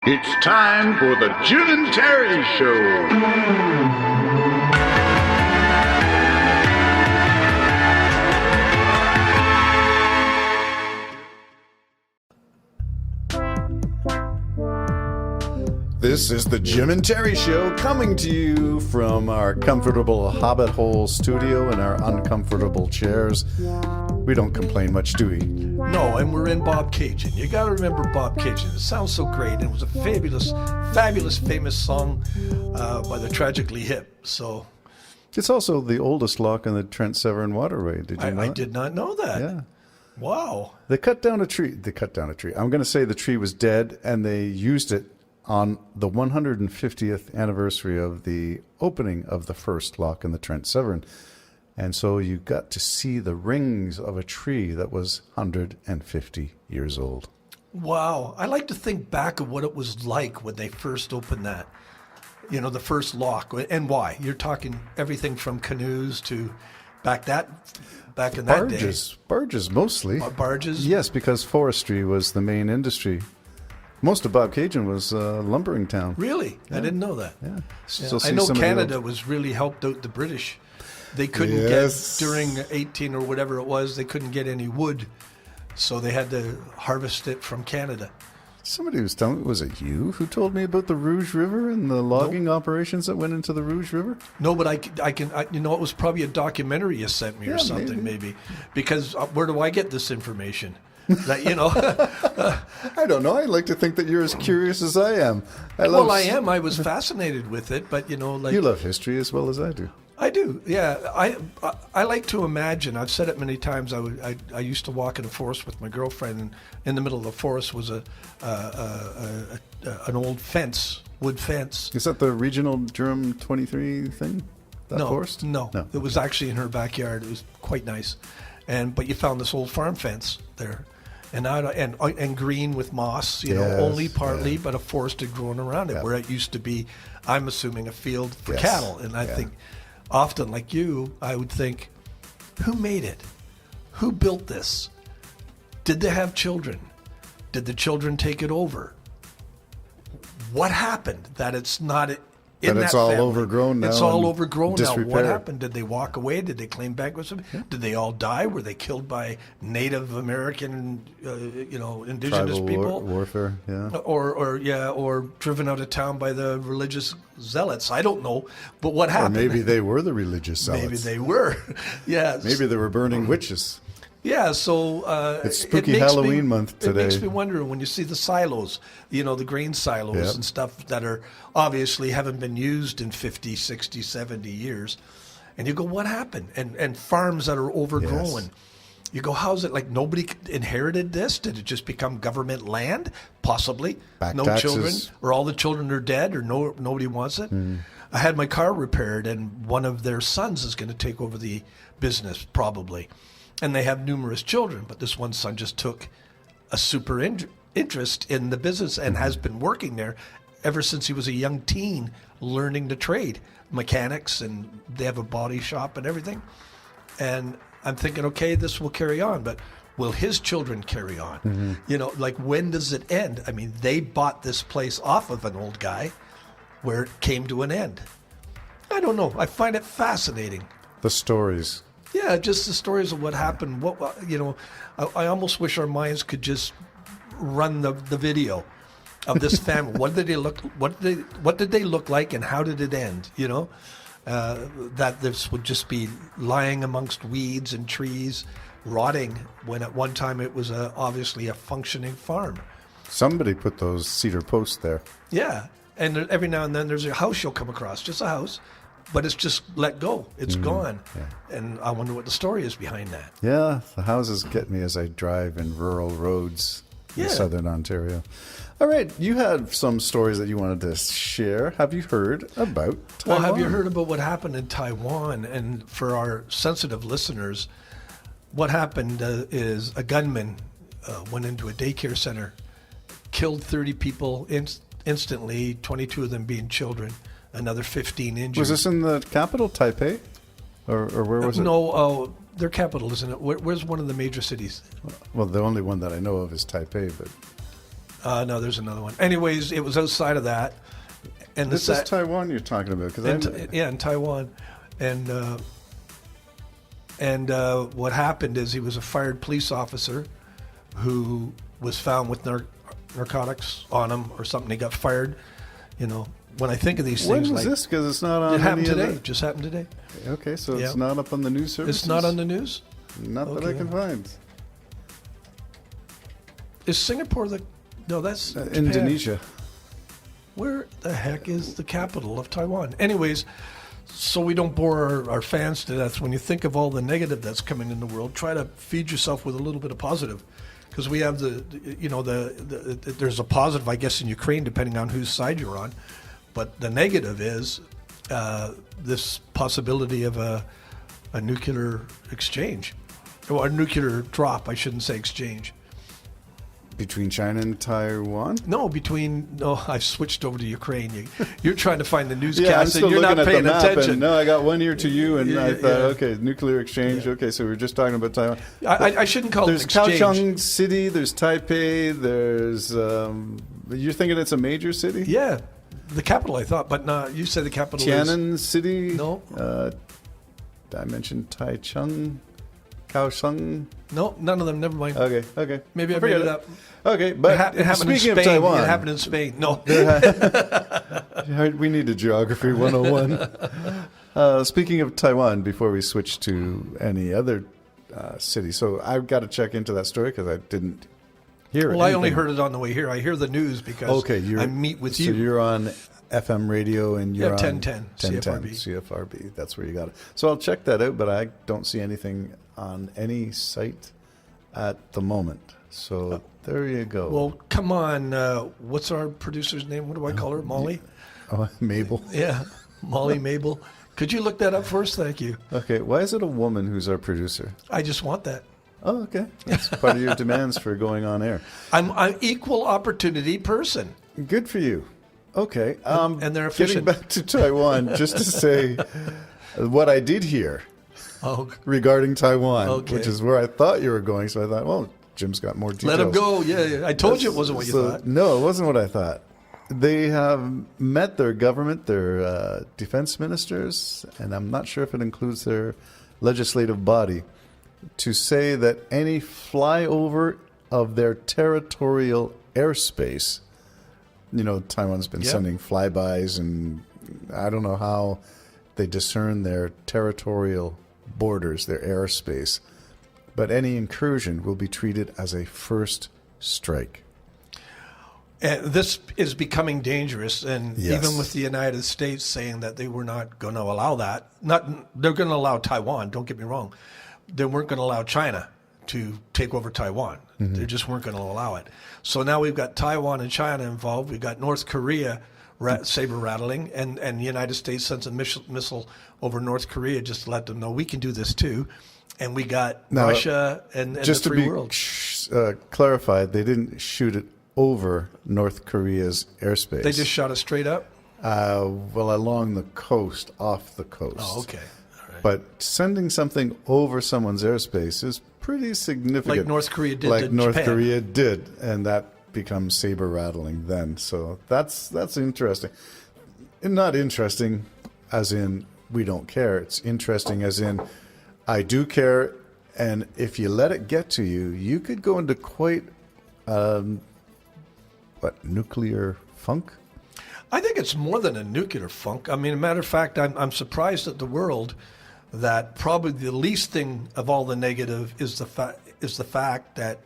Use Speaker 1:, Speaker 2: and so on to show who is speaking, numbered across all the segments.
Speaker 1: It's time for the Jim and Terry Show.
Speaker 2: This is the Jim and Terry Show, coming to you from our comfortable Hobbit Hole studio in our uncomfortable chairs. We don't complain much, do we?
Speaker 3: No, and we're in Bobcaygeon. You got to remember Bobcaygeon. It sounds so great. And it was a fabulous, famous song by the Tragically Hip. So
Speaker 2: It's also the oldest lock in the Trent Severn Waterway. Did you know
Speaker 3: I
Speaker 2: that?
Speaker 3: did not know that.
Speaker 2: Yeah.
Speaker 3: Wow.
Speaker 2: They cut down a tree. I'm going to say the tree was dead, and they used it on the 150th anniversary of the opening of the first lock in the Trent Severn. And so you got to see the rings of a tree that was 150 years old.
Speaker 3: Wow. I like to think back of what it was like when they first opened that. You know, the first lock. And why? You're talking everything from canoes to back in that day.
Speaker 2: Barges mostly.
Speaker 3: Barges?
Speaker 2: Yes, because forestry was the main industry. Most of Bobcaygeon was a lumbering town.
Speaker 3: Really? Yeah. I didn't know that.
Speaker 2: Yeah.
Speaker 3: Yeah. I know Canada was really helped out the British. They couldn't get, during 18 or whatever it was, they couldn't get any wood. So they had to harvest it from Canada.
Speaker 2: Somebody was telling me, was it you who told me about the Rouge River and the logging operations that went into the Rouge River?
Speaker 3: No, but I you know, it was probably a documentary you sent me or something, maybe. Because where do I get this information? That, you know,
Speaker 2: I don't know. I like to think that you're as curious as I am.
Speaker 3: I am. I was fascinated with it, but you know, like
Speaker 2: you love history as well as I do.
Speaker 3: I do. Yeah, I like to imagine. I've said it many times. I used to walk in the forest with my girlfriend, and in the middle of the forest was an old wood fence.
Speaker 2: Is that the regional Durham 23 thing? Forest?
Speaker 3: No. It was actually in her backyard. It was quite nice, but you found this old farm fence there. And green with moss, you know, only partly, but a forest had grown around it, where it used to be, I'm assuming, a field for cattle. And I think, often like you, I would think, who made it? Who built this? Did they have children? Did the children take it over? What happened that it's not in that
Speaker 2: it's all
Speaker 3: family?
Speaker 2: overgrown now?
Speaker 3: It's all overgrown now.
Speaker 2: Disrepair.
Speaker 3: What happened? Did they walk away? Did they claim bankruptcy?
Speaker 2: Yeah.
Speaker 3: Did they all die? Were they killed by Native American, indigenous
Speaker 2: Tribal
Speaker 3: people?
Speaker 2: warfare,
Speaker 3: Or driven out of town by the religious zealots? I don't know. But what happened?
Speaker 2: Or maybe they were the religious zealots.
Speaker 3: Maybe they were. Yeah.
Speaker 2: Maybe they were burning witches.
Speaker 3: Yeah, so
Speaker 2: it's spooky Halloween month today.
Speaker 3: It makes me wonder when you see the silos, you know, the grain silos and stuff that are obviously haven't been used in 50, 60, 70 years. And you go, what happened? And farms that are overgrown. Yes. You go, how's it like nobody inherited this? Did it just become government land? Possibly.
Speaker 2: Back
Speaker 3: no
Speaker 2: taxes.
Speaker 3: Children, or all the children are dead, or nobody wants it. I had my car repaired, and one of their sons is going to take over the business, probably. And they have numerous children, but this one son just took a super interest in the business and has been working there ever since he was a young teen, learning the trade, mechanics, and they have a body shop and everything. And I'm thinking, okay, this will carry on, but will his children carry on? Mm-hmm. You know, like, when does it end? I mean, they bought this place off of an old guy where it came to an end. I don't know. I find it fascinating.
Speaker 2: The stories.
Speaker 3: Yeah, just the stories of what happened. What you know, I almost wish our minds could just run the video of this family. What did they look? What did they look like, and how did it end? You know, that this would just be lying amongst weeds and trees, rotting. When at one time it was obviously a functioning farm.
Speaker 2: Somebody put those cedar posts there.
Speaker 3: Yeah, and every now and then there's a house you'll come across, just a house. But it's just let go. It's gone. Yeah. And I wonder what the story is behind that.
Speaker 2: Yeah, the houses get me as I drive in rural roads in southern Ontario. All right, you had some stories that you wanted to share. Have you heard about Taiwan?
Speaker 3: Well, have you heard about what happened in Taiwan? And for our sensitive listeners, what happened is a gunman went into a daycare center, killed 30 people instantly, 22 of them being children. Another 15 injured.
Speaker 2: Was this in the capital, Taipei? Or where was it?
Speaker 3: No, their capital, isn't it? Where's one of the major cities?
Speaker 2: Well, the only one that I know of is Taipei, but
Speaker 3: No, there's another one. Anyways, it was outside of that. And
Speaker 2: This is Taiwan you're talking about.
Speaker 3: in Taiwan. And what happened is he was a fired police officer who was found with narcotics on him or something. He got fired. You know, when I think of these things,
Speaker 2: when was this? Because it's not on.
Speaker 3: It happened today. Just happened today.
Speaker 2: Okay, so it's not up on the news services.
Speaker 3: It's not on the news.
Speaker 2: Not that I can find.
Speaker 3: Is Singapore the? No, that's
Speaker 2: Indonesia.
Speaker 3: Where the heck is the capital of Taiwan? Anyways, so we don't bore our fans to death. When you think of all the negative that's coming in the world, try to feed yourself with a little bit of positive, because we have there's a positive, I guess, in Ukraine, depending on whose side you're on, but the negative is this possibility of a nuclear exchange, or a nuclear drop. I shouldn't say exchange.
Speaker 2: Between China and Taiwan?
Speaker 3: No, I've switched over to Ukraine. You're trying to find the newscast
Speaker 2: and
Speaker 3: you're not paying attention.
Speaker 2: No, I got one ear to you, and I thought, okay, nuclear exchange. Yeah. Okay, so we're just talking about Taiwan.
Speaker 3: I shouldn't call it exchange.
Speaker 2: There's Kaohsiung City, there's Taipei, there's... you're thinking it's a major city?
Speaker 3: Yeah, the capital, I thought, but no, you said the capital
Speaker 2: Tiananmen City?
Speaker 3: No.
Speaker 2: I mentioned Taichung, Kaohsiung.
Speaker 3: No, none of them. Never mind.
Speaker 2: Okay.
Speaker 3: Maybe I made it up.
Speaker 2: Okay, but
Speaker 3: it happened
Speaker 2: speaking
Speaker 3: in Spain.
Speaker 2: of Taiwan,
Speaker 3: it happened in Spain. No.
Speaker 2: We need a geography 101. Speaking of Taiwan, before we switch to any other city, so I've got to check into that story because I didn't hear it.
Speaker 3: Well, I only heard it on the way here. I hear the news because I meet with you.
Speaker 2: So you're on FM radio and you're on
Speaker 3: 1010
Speaker 2: CFRB. That's where you got it. So I'll check that out, but I don't see anything on any site at the moment. So there you go.
Speaker 3: Well, come on. What's our producer's name? What do I call her? Molly?
Speaker 2: Oh, Mabel.
Speaker 3: Yeah, Molly Mabel. Could you look that up for us? Thank you.
Speaker 2: Okay. Why is it a woman who's our producer?
Speaker 3: I just want that.
Speaker 2: Oh, okay. That's part of your demands for going on air.
Speaker 3: I'm an equal opportunity person.
Speaker 2: Good for you. Okay.
Speaker 3: And they're efficient.
Speaker 2: Getting back to Taiwan, just to say what I did hear regarding Taiwan, which is where I thought you were going. So I thought, well, Jim's got more details.
Speaker 3: Let him go. Yeah. I told you it wasn't what you thought.
Speaker 2: No, it wasn't what I thought. They have met their government, their defense ministers, and I'm not sure if it includes their legislative body, to say that any flyover of their territorial airspace, Taiwan's been sending flybys, and I don't know how they discern their territorial borders, their airspace, but any incursion will be treated as a first strike.
Speaker 3: And this is becoming dangerous, and even with the United States saying that they were not going to allow that, they're going to allow Taiwan, don't get me wrong. They weren't going to allow China to take over Taiwan. Mm-hmm. They just weren't going to allow it. So now we've got Taiwan and China involved. We've got North Korea saber rattling, and the United States sends a missile over North Korea just to let them know we can do this too. And we got Russia and the free world.
Speaker 2: Just to be clarified, they didn't shoot it over North Korea's airspace.
Speaker 3: They just shot it straight up?
Speaker 2: Well, along the coast, off the coast.
Speaker 3: Oh, okay. All right.
Speaker 2: But sending something over someone's airspace is pretty significant.
Speaker 3: Like North Korea did
Speaker 2: like
Speaker 3: to
Speaker 2: North
Speaker 3: Japan.
Speaker 2: Korea did, and that becomes saber rattling then. So that's interesting. And not interesting as in we don't care. It's interesting as in I do care, and if you let it get to you, you could go into quite nuclear funk?
Speaker 3: I think it's more than a nuclear funk. I mean, a matter of fact, I'm surprised at the world that probably the least thing of all the negative is the fact that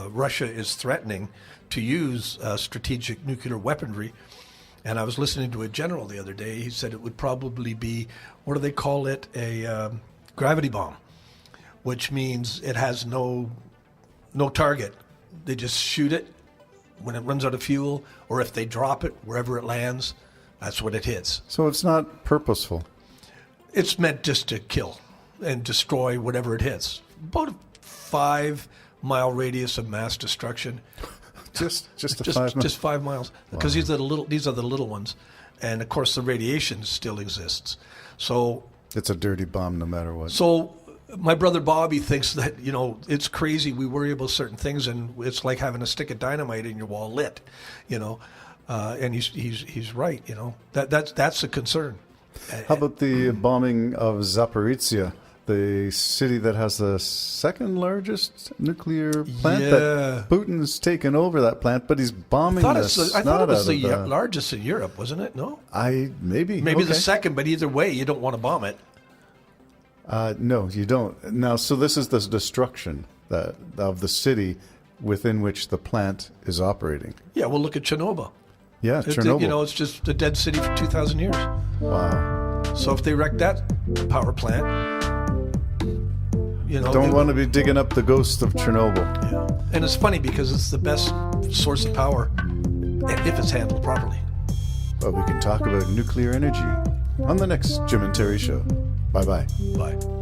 Speaker 3: Russia is threatening to use strategic nuclear weaponry. And I was listening to a general the other day. He said it would probably be, what do they call it, a gravity bomb, which means it has no target. They just shoot it when it runs out of fuel, or if they drop it wherever it lands, that's what it hits.
Speaker 2: So it's not purposeful.
Speaker 3: It's meant just to kill and destroy whatever it hits. About a 5-mile radius of mass destruction.
Speaker 2: Just 5 miles?
Speaker 3: Just 5 miles. Because these are the little ones. And of course the radiation still exists. So
Speaker 2: it's a dirty bomb no matter what.
Speaker 3: So My brother Bobby thinks that, it's crazy we worry about certain things, and it's like having a stick of dynamite in your wall lit, and he's right, that's a concern.
Speaker 2: How about the bombing of Zaporizhzhia, the city that has the second largest nuclear plant?
Speaker 3: Yeah.
Speaker 2: That Putin's taken over that plant, but he's bombing
Speaker 3: I thought it was the largest in Europe, wasn't it? No?
Speaker 2: Maybe
Speaker 3: the second, but either way, you don't want to bomb it.
Speaker 2: No, you don't. Now, so this is the destruction of the city within which the plant is operating.
Speaker 3: Yeah, well, look at Chernobyl.
Speaker 2: Yeah, Chernobyl.
Speaker 3: It's just a dead city for 2,000 years.
Speaker 2: Wow.
Speaker 3: So if they wreck that power plant,
Speaker 2: don't want to be digging up the ghost of Chernobyl.
Speaker 3: Yeah. And it's funny because it's the best source of power if it's handled properly.
Speaker 2: But we can talk about nuclear energy on the next Jim and Terry show. Bye-bye.
Speaker 3: Bye.